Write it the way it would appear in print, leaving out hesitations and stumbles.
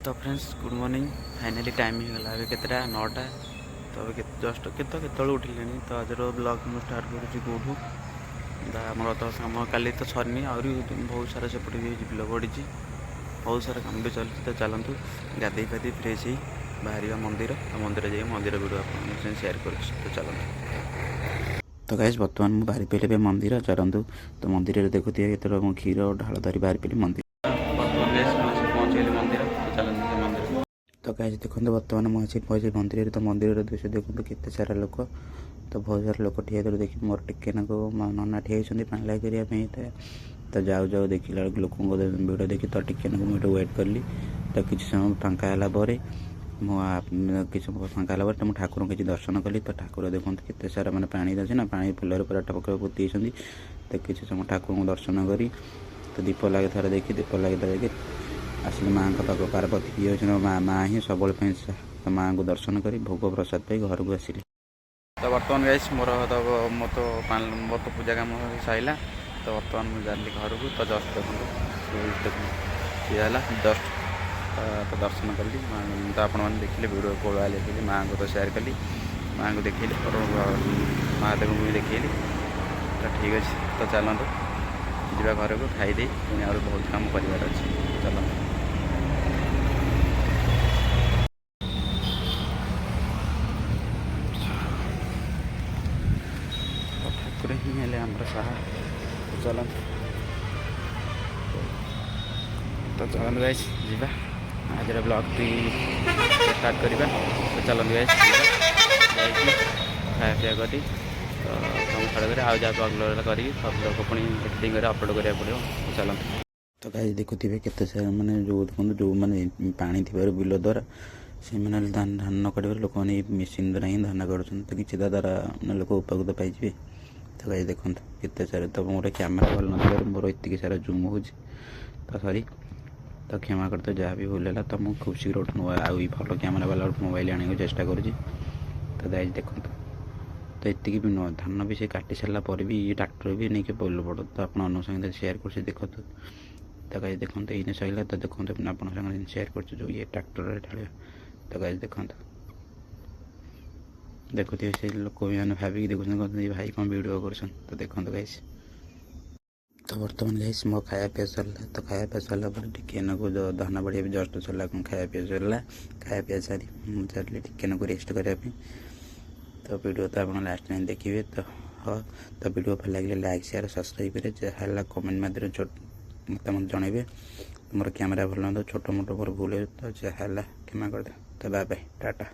तो friends good morning. Finally time हो गला अभी केतटा 9टा। तो अभी जस्ट केत उठिले तो आज ब्लॉग मुझे स्टार्ट करुँच कौटू आमर तो कम काली तो सरनी आहरी बहुत सारा सेपटे भी बिल पड़ी बहुत सारा कम भी चलती। तो चलतु गाधे पाधे फ्रेश ही बाहर मंदिर मंदिर जाए मंदिर वीडियो आप सेयार कर। तो चलते तो गाइस बर्तमान मुझे बाहरी पहले मंदिर चलतु। तो मंदिर देखुए ये मो क्षीर ढाल धरी बाहरी पहले मंदिर पहुँचे मंदिर। तो चलते से मंदिर। तो गाइस देखते बर्तमान मुझे पहुँचे मंदिर। तो मंदिर दृश्य देखते केते सारा लोक। तो बहुत सारा लोक ठिया देखिए मोर टिके नना ठिया होती पानी लाग करने। तो जाऊ जाऊ देखला लोक भिड़ देखी तो टिके मुझे वेट कली। तो किसी समय फांका किसी फांका मुझे ठाकुर किसी दर्शन कली। तो ठाकुर देखते केते सारा मैंने पानी अच्छे ना पानी फुलर पूरा टपक पोती। तो किसी समय ठाकुर को दर्शन करी तो दीप लगे थोड़ा देखी दीप लगे देखिए आसिक माँ का पाक पार्वती ये हो माँ ही सब तो माँ को दर्शन कर भोग प्रसाद पाई घर को आसिली। तो बर्तमान गाइस मोर तो पूजा कम सैला। तो बर्तमान मुझे जाली घर को। तो जस्ट देखो ये जस्ट तो दर्शन कली तो आपण मैंने देखिले वीडियो कॉल देखिए माँ को तो शेयर कली माँ को देखिए महादेव को भी देखिए। तो ठीक अच्छे तो चलते जा घर को खाईदे और बहुत कम कर चल। ठाकुर ही हेले आमर साहा। चल तो चलते गाइस जीवा आज ब्लॉग स्टार्ट करवा। तो चलते गाइस खाया पीया करी तो कम छाड़ कर आज अपलोड कर सब लोग पुणी एडिटिंग कर अपलोड करा पड़ो। चलते तो गाइस देखुवे केते सारा मैंने जो देखो जो मैंने पानी थी बिल द्वारा से मैंने धान धान न काट लोक मैंने मेसीन द्वारा ही धान काटुन। तो कि द्वारा लोक उपकृत पाइबे। तो गाइस देखो केते सारा तो मोर कैमेरा भल ना मोर इतनी सारा जूम हो। तो सॉरी तो क्षमा करते जहाँ भी भूल है। तो मुझे खूब शीघ्र भल कैमेरा वाला मोबाइल आने को चेष्टा करुँच। तो गाइस देखो तो इतनी भी नुह धान भी से काटी सारा भी ये ट्रैक्टर भी नहीं बोल पड़ो। तो आप संगे शेयर कर देखो। तो गाइस देखो ये सैला। तो देखो आप शेयर कर जो ये ट्रैक्टर ढाल। तो गाइस देखो देखुए से लोक भी मैंने भाविक देखते भाई कौन वीडियो कर। तो देखो गाइस तो बर्तमान गाइस मो खाया पीया सरला। तो खाया पीया सरला टिके जो धान बढ़िया भी जस्ट सरला खाया पीया सरला। खाया पीया सारी चलिए टिके रेस्ट करने। तो वीडियो तो आप लास्ट टाइम देखिए। तो हाँ तो वीडियो भल लगे लाइक शेयर सब्सक्राइब करें जहाँ कमेंट माध्यम मत जनइबे। मोर कैमेरा भल ना छोट मोट मोर भूल तो जहाँ क्षमा कर दे। तो बाय बाय टाटा।